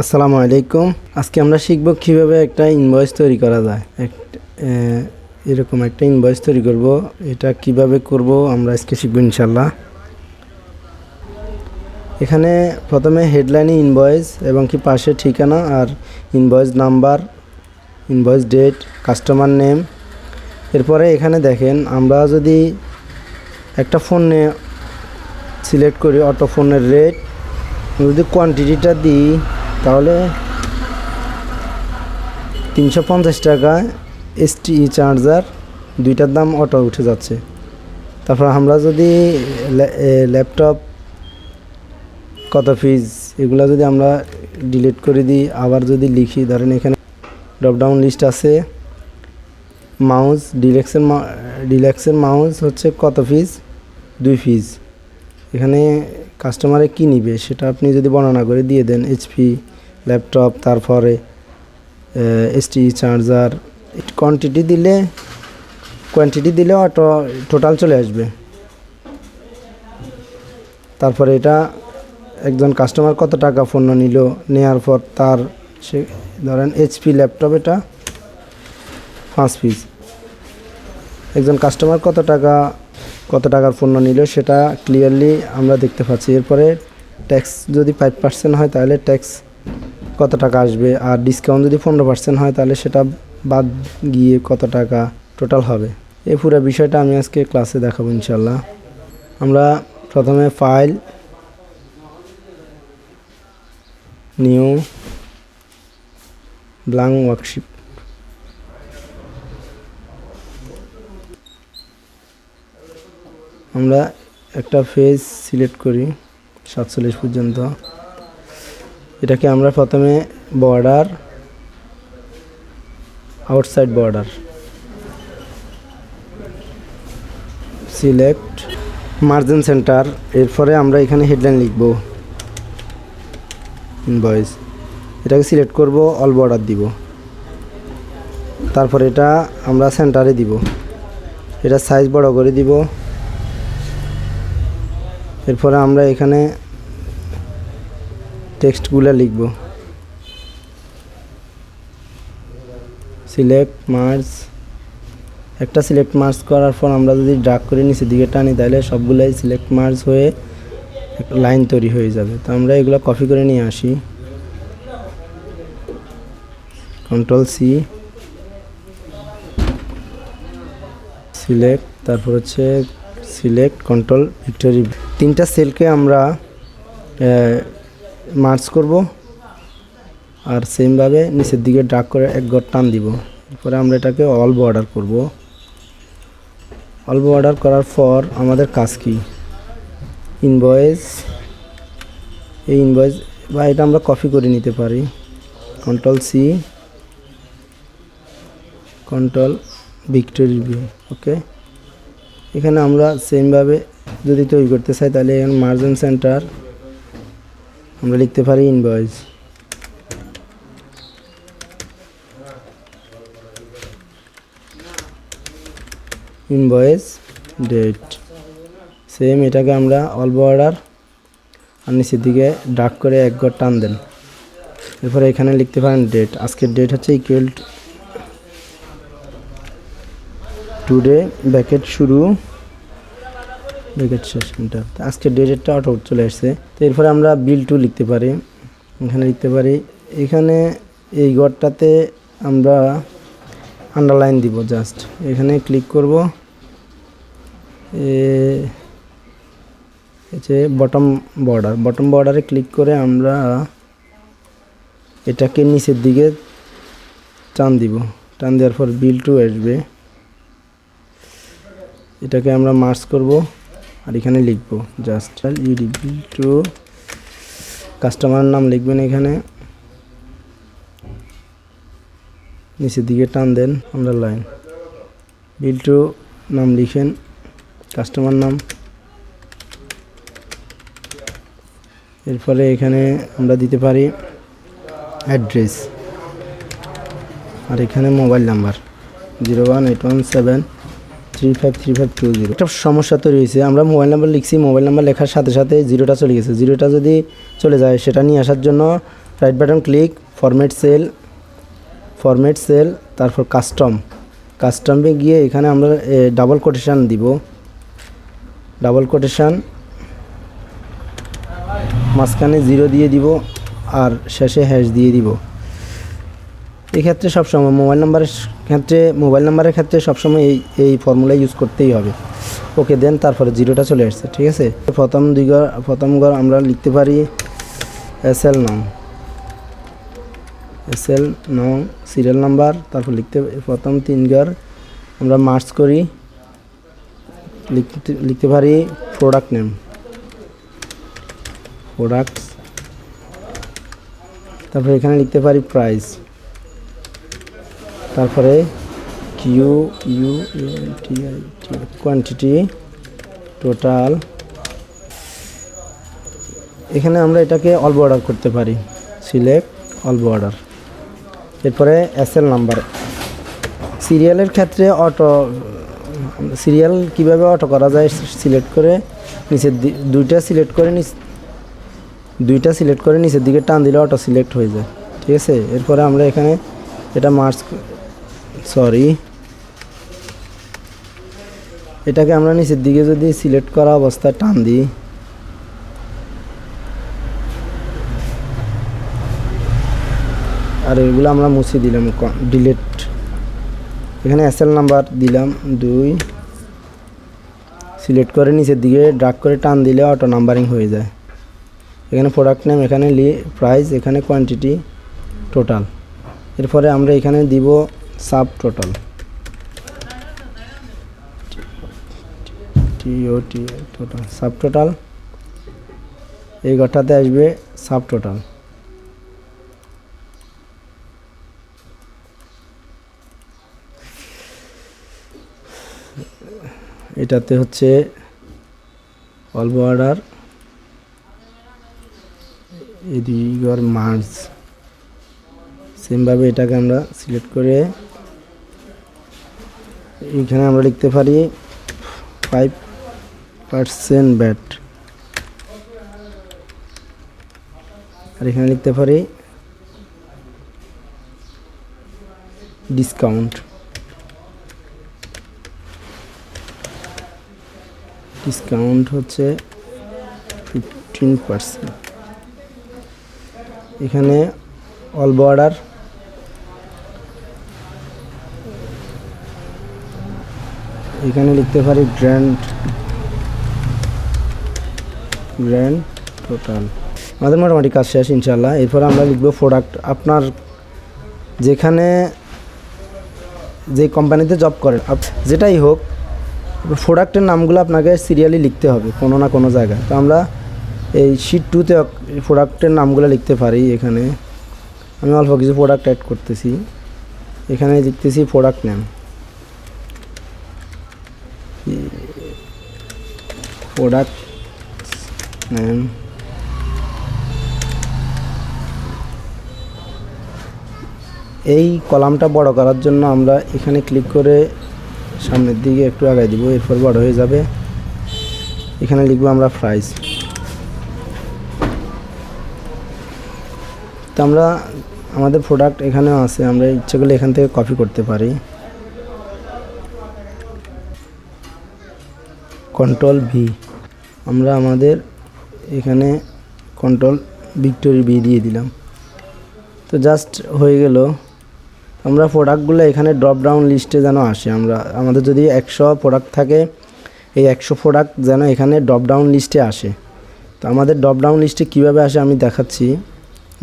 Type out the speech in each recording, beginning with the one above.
আসসালামু আলাইকুম। আজকে আমরা শিখব কিভাবে একটা ইনভয়েস তৈরি করা যায়। এরকম একটা ইনভয়েস তৈরি করব। এটা কিভাবে করব আমরা আজকে শিখব ইনশাআল্লাহ। এখানে প্রথমে হেডলাইনে ইনভয়েস এবং কি পাশে ঠিকানা আর invoice number, invoice date, customer name. এরপরে এখানে দেখেন আমরা যদি একটা ফোনে সিলেক্ট করি অটো ফোনের রেট, যদি কোয়ান্টিটিটা দিই তাহলে 350 টাকা এসটিই চার্জার, দুইটার দাম অটো উঠে যাচ্ছে। তারপর আমরা যদি ল্যাপটপ কত পিস এগুলো যদি আমরা ডিলিট করে দিই, আবার যদি লিখি, ধরেন এখানে ড্রপডাউন লিস্ট আছে। মাউস ডিলেক্সের মাউস হচ্ছে কত পিস, 2 পিস। এখানে কাস্টমারে কী নিবে সেটা আপনি যদি বর্ণনা করে দিয়ে দেন, এইচপি ল্যাপটপ, তারপরে এসটিই চার্জার, কোয়ান্টিটি দিলে অটো টোটাল চলে আসবে। তারপরে এটা একজন কাস্টমার কত টাকা পণ্য নিল, নেওয়ার পর তার সে ধরেন এইচপি ল্যাপটপ এটা 5 পিস, একজন কাস্টমার কত টাকার পণ্য নিল সেটা ক্লিয়ারলি আমরা দেখতে পাচ্ছি। এরপরে ট্যাক্স যদি 5% হয় তাহলে ট্যাক্স কত টাকা আসবে, আর ডিসকাউন্ট যদি 15% হয় তাহলে সেটা বাদ গিয়ে কত টাকা টোটাল হবে। এই পুরো বিষয়টা আমি আজকে ক্লাসে দেখাবো ইনশাল্লাহ। আমরা প্রথমে ফাইল, নিউ, ব্ল্যাঙ্ক ওয়ার্কশিট, আমরা একটা পেজ সিলেক্ট করি 47 পর্যন্ত। এটাকে আমরা প্রথমে border, outside border, select, margin centre. এরপরে আমরা এখানে হেডলাইন লিখব ইনভয়েস, এটাকে সিলেক্ট করব, অল বর্ডার দিব। তারপর এটা আমরা সেন্টারে দিব, এটা সাইজ বড় করে দিব। এরপরে আমরা এখানে টেক্সটগুলো লিখব, সিলেক্ট মার্জ। একটা সিলেক্ট মার্জ করার পর আমরা যদি ড্র্যাগ করে নিচের দিকে টানি তাহলে সবগুলাই সিলেক্ট মার্জ হয়ে একটা লাইন তৈরি হয়ে যাবে। তো আমরা এগুলো কপি করে নিয়ে আসি, কন্ট্রোল সি, সিলেক্ট, তারপর হচ্ছে সিলেক্ট, কন্ট্রোল ভিক্টরি। 3টা সেলকে আমরা মার্জ করব আর সেমভাবে নিচের দিকে ড্র্যাগ করে এক ঘর টান দিব। এরপরে আমরা এটাকে অল বর্ডার করব। অল বর্ডার করার পর আমাদের কাজ কি, ইনভয়েস, এই ইনভয়েস বা এটা আমরা কপি করে নিতে পারি, control C, control victory V. Okay, এখানে আমরা সেমভাবে যদি তৈরি করতে চাই তাহলে এখানে মার্জিন সেন্টার আমরা লিখতে পারি ইনভয়েস, ইনভয়েস ডেট। সেম এটাকে আমরা অল বর্ডার আর নিচের দিকে ড্র্যাগ করে এক ঘর টান দেন। এরপরে এখানে লিখতে পারেন ডেট, আজকের ডেট হচ্ছে ইকুয়াল টুডে, ব্র্যাকেট শুরু, ব্র্যাকেট শেষ, এটা আজকের ডেটটা অটো চলে আসছে। তো এরপরে আমরা বিল টু লিখতে পারি, এখানে লিখতে পারি, এখানে এই ঘরটাতে আমরা আন্ডারলাইন দিব, জাস্ট এখানে ক্লিক করব, বটম বর্ডারে ক্লিক করে আমরা এটাকে নিচের দিকে টান দিব। টান দেওয়ার পর বিল টু আসবে, এটাকে আমরা মার্জ করব আর এখানে লিখব জাস্ট ইডি বিল টু, কাস্টমার নাম লিখবেন, এখানে নিচের দিকে টান দেন, আন্ডারলাইন, বিল টু নাম লিখেন, কাস্টমার নাম। এরপরে এখানে আমরা দিতে পারি অ্যাড্রেস, আর এখানে মোবাইল নাম্বার 01817353520। একটা সমস্যা তৈরি হয়েছে, আমরা মোবাইল নাম্বার লিখছি, মোবাইল নাম্বার লেখার সাথে সাথে জিরোটা চলে গেছে। জিরোটা যদি চলে যায় সেটা নিয়ে আসার জন্য right button click, format sell, তারপর কাস্টমে গিয়ে এখানে আমরা ডাবল কোটেশন দিব, ডাবল কোটেশন, মাঝখানে 0 দিয়ে দিব আর শেষে হ্যাশ দিয়ে দিব। এক্ষেত্রে সবসময় মোবাইল নাম্বারের ক্ষেত্রে সবসময় এই ফর্মুলা ইউজ করতেই হবে। ওকে দেন, তারপরে 0টা চলে আসছে, ঠিক আছে। প্রথম ঘর আমরা লিখতে পারি এসএল নং সিরিয়াল নাম্বার, তারপর প্রথম 3 ঘর আমরা মার্চ করি, লিখতে পারি প্রোডাক্ট নেম, তারপরে এখানে লিখতে পারি প্রাইস, তারপরে কোয়ান্টিটি, টোটাল। এখানে আমরা এটাকে অল বর্ডার করতে পারি, সিলেক্ট অল বর্ডার। এরপরে এসএল নাম্বার। সিরিয়ালের ক্ষেত্রে সিরিয়াল কিভাবে অটো করা যায়, সিলেক্ট করে নিচের দুইটা সিলেক্ট করে নিচের দিকে টান দিলে অটো সিলেক্ট হয়ে যায়, ঠিক আছে। এরপরে আমরা এখানে এটা এটাকে আমরা নিচের দিকে যদি সিলেক্ট করা অবস্থায় টান দিই, আর এগুলো আমরা মুছে দিলাম, ডিলিট। এখানে এসএল নাম্বার দিলাম 2, সিলেক্ট করে নিচের দিকে ড্র্যাগ করে টান দিলে অটো নাম্বারিং হয়ে যায়। এখানে প্রোডাক্ট নেম, এখানে প্রাইস, এখানে কোয়ান্টিটি, টোটাল। এরপরে আমরা এখানে দিব সাব টোটাল, সাব টোটাল। এই ঘরটাতে আসবে সাব টোটাল। এটাতে হচ্ছে অল বর্ডার, এই 2 ঘর মার্জ। সেমভাবে এটাকে আমরা সিলেক্ট করে এখানে আমরা লিখতে পারি 5% ব্যাট, আর এখানে লিখতে পারি ডিসকাউন্ট হচ্ছে 15%। এখানে অল বর্ডার, এখানে লিখতে পারি গ্র্যান্ড টোটাল। আমাদের মোটামুটি কাজ শেষ ইনশাল্লাহ। এরপর আমরা লিখব প্রোডাক্ট। আপনার যেখানে যে কোম্পানিতে জব করেন, যেটাই হোক, প্রোডাক্টের নামগুলো আপনাকে সিরিয়ালি লিখতে হবে কোনো না কোনো জায়গায়। তো আমরা এই শিট 2তে প্রোডাক্টের নামগুলো লিখতে পারি। এখানে আমি অল্প কিছু প্রোডাক্ট অ্যাড করতেছি, এখানে লিখতেছি প্রোডাক্ট নেম, এই কলামটা বড় করার জন্য আমরা এখানে ক্লিক করে সামনের দিকে একটু আগাই দিব, এরপর বড় হয়ে যাবে। এখানে লিখবো আমরা প্রাইস। তো আমরা আমাদের প্রোডাক্ট এখানেও আছে, আমরা ইচ্ছে করলে এখান থেকে কপি করতে পারি। Ctrl+V, আমরা আমাদের এখানে Ctrl+V দিয়ে দিলাম। তো জাস্ট হয়ে গেল। আমরা প্রোডাক্টগুলো এখানে ড্রপ ডাউন লিস্টে যেন আসে। আমাদের যদি 100 প্রোডাক্ট থাকে, এই 100 প্রোডাক্ট যেন এখানে ড্রপ ডাউন লিস্টে আসে। তো আমাদের ড্রপ ডাউন লিস্টে কীভাবে আসে আমি দেখাচ্ছি।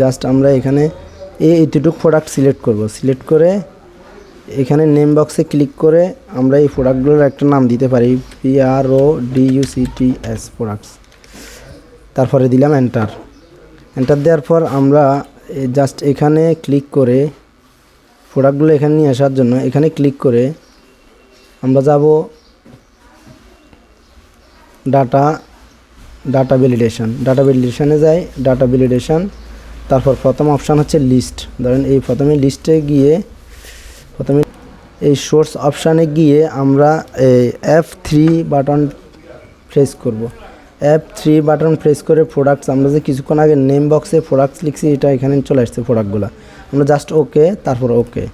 জাস্ট আমরা এখানে এইটুকু প্রোডাক্ট সিলেক্ট করব, সিলেক্ট করে এখানে নেম বক্সে ক্লিক করে আমরা এই প্রোডাক্টগুলোর একটা নাম দিতে পারি, PRODUCTS প্রোডাক্টস। তারপরে দিলাম এন্টার দেওয়ার পর আমরা জাস্ট এখানে ক্লিক করে প্রোডাক্টগুলো এখানে নিয়ে আসার জন্য এখানে ক্লিক করে আমরা যাব ডাটা ভ্যালিডেশনে যাই, ডাটা ভ্যালিডেশন। তারপর প্রথম অপশান হচ্ছে লিস্ট। ধরেন এই প্রথমে লিস্টে গিয়ে এই সোর্স অপশানে গিয়ে আমরা F3 বাটন প্রেস করব। F3 বাটন প্রেস করে প্রোডাক্টস, আমরা যে কিছুক্ষণ আগে নেম বক্সে প্রোডাক্টস লিখছি এটা এখানে চলে আসছে প্রোডাক্টগুলো। আমরা জাস্ট ওকে, তারপর ওকে।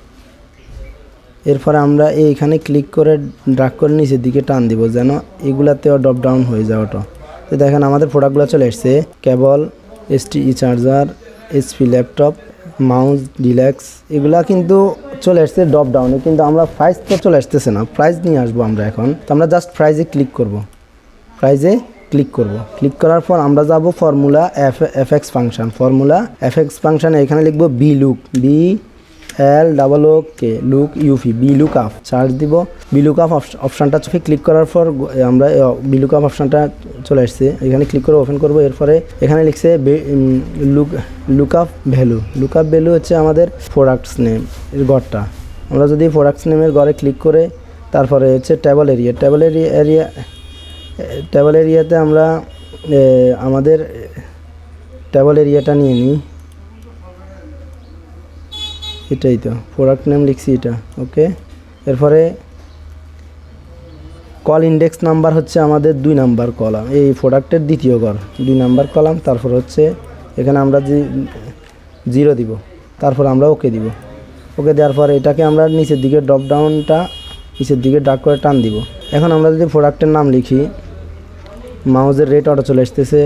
এরপরে আমরা এইখানে ক্লিক করে ড্র্যাগ করে নিচের দিকে টান দিব যেন এগুলাতেও ড্রপ ডাউন হয়ে যায় অটো। তো দেখেন আমাদের প্রোডাক্টগুলো চলে আসছে, কেবল, STE charger, HP laptop, mouse, deluxe, এগুলা কিন্তু চলে আসছে ড্রপ ডাউনে, কিন্তু আমরা প্রাইস তো চলে আসতেছে না। প্রাইস নিয়ে আসবো আমরা এখন। তো আমরা জাস্ট প্রাইজে ক্লিক করব, প্রাইজে ক্লিক করব। ক্লিক করার পর আমরা যাব formula FX function. Formula FX ফাংশানে এখানে লিখব B look, BLOOK look up, B look up, search দিব। বি লুক আপ অপশানটা চোখে ক্লিক করার পর আমরা বি লুক আপ অপশানটা চলে আসছে, এখানে ক্লিক করে ওপেন করব। এরপরে এখানে লিখছে look up value. Look up value হচ্ছে আমাদের প্রোডাক্টস নেম এর ঘরটা। আমরা যদি প্রোডাক্টস নেমের ঘরে ক্লিক করে তারপরে হচ্ছে টেবল এরিয়া, টেবল এরিয়াতে আমরা আমাদের টেবল এরিয়াটা নিয়ে নিই। এটাই তো প্রোডাক্ট নেম লিখছি এটা, ওকে। এরপরে কল ইন্ডেক্স নাম্বার হচ্ছে আমাদের 2 নাম্বার কলাম, এই প্রোডাক্টের দ্বিতীয় ঘর 2 নাম্বার কলাম। তারপর হচ্ছে এখানে আমরা 0 দিব, তারপর আমরা ওকে দিব। ওকে দেওয়ার পর এটাকে আমরা নিচের দিকে ড্রপ ডাউনটা নিচের দিকে ড্র্যাগ করে টান দিব। এখন আমরা যদি প্রোডাক্টের নাম লিখি, মাউসের রেট অটো চলে আসতেছে,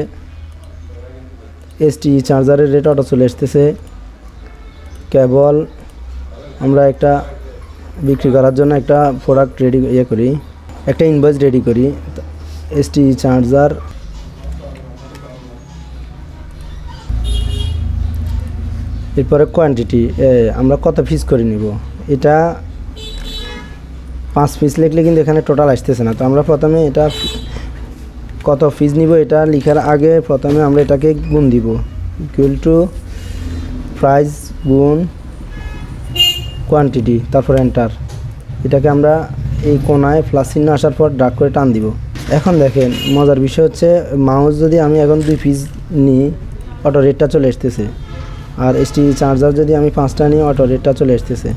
STE চার্জারের রেট অটো চলে আসতেছে, কেবল আমরা একটা বিক্রি করার জন্য একটা প্রোডাক্ট রেডি করি, একটা ইনভয়েস রেডি করি। STE চার্জার, এরপরে কোয়ান্টিটি আমরা কত পিস করে নিব, এটা 5 পিস লিখলে কিন্তু এখানে টোটাল আসতেছে না। তো আমরা প্রথমে এটা কত পিস নিব এটা লেখার আগে প্রথমে আমরা এটাকে গুণ দিব, ইকুয়াল টু প্রাইস গুণ কোয়ান্টিটি, তারপর এন্টার। এটাকে আমরা এই কোনায় প্লাস চিহ্ন আসার পর ড্র্যাগ করে টান দিব। এখন দেখেন মজার বিষয় হচ্ছে মাউস যদি আমি এখন 2 পিস নিই অটো রেটটা চলে আসতেছে, আর STE চার্জার যদি আমি 5টা নিই অটো রেটটা চলে আসতেছে,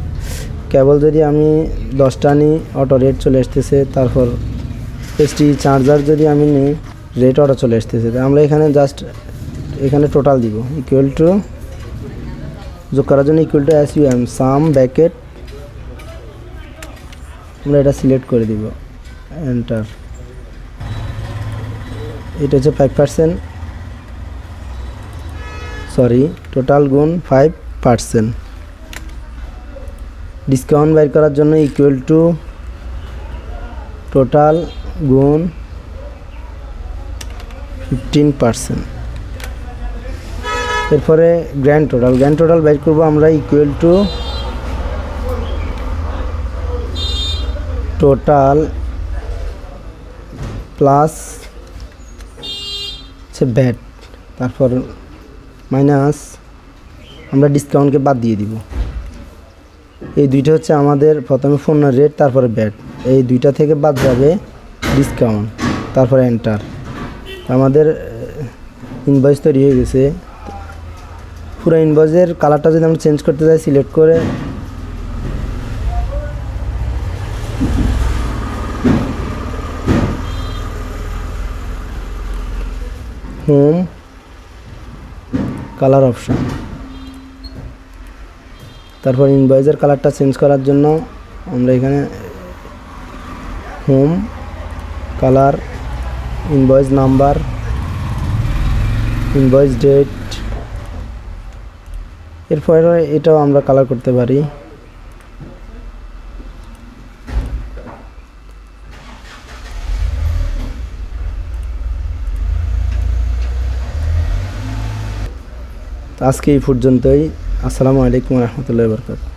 কেবল যদি আমি 10টা নিই অটো রেট চলে আসতেছে, তারপর STE চার্জার যদি আমি নিই রেট অটো চলে আসতেছে। আমরা এখানে জাস্ট এখানে টোটাল দিব, ইকুয়াল টু যোগ করার জন্য equal to SUM some bracket, আমরা এটা সিলেক্ট করে দিব, এন্টার। এটা হচ্ছে 5%, সরি টোটাল গুণ 5%। ডিসকাউন্ট বের করার জন্য ইকুয়াল টু টোটাল গুণ 15%। এরপরে গ্র্যান্ড টোটাল বের করবো আমরা, ইকুয়াল টু টোটাল প্লাস হচ্ছে ব্যাট, তারপর মাইনাস আমরা ডিসকাউন্টকে বাদ দিয়ে দিব। এই দুইটা হচ্ছে আমাদের প্রথমে পণ্যের রেট, তারপরে ব্যাট, এই দুইটা থেকে বাদ যাবে ডিসকাউন্ট, তারপরে এন্টার। আমাদের ইনভয়েস তৈরি হয়ে গেছে। পুরো ইনভয়েসের কালারটা যদি আমরা চেঞ্জ করতে চাই সিলেক্ট করে হোম কালার অপশান, তারপর ইনভয়েসের কালারটা চেঞ্জ করার জন্য আমরা এখানে home colour, invoice number, invoice date, এরপরে এটাও আমরা কালার করতে পারি। আজকে এই পর্যন্তই। আসসালামু আলাইকুম ওয়া রাহমাতুল্লাহি ওয়া বারাকাতুহু।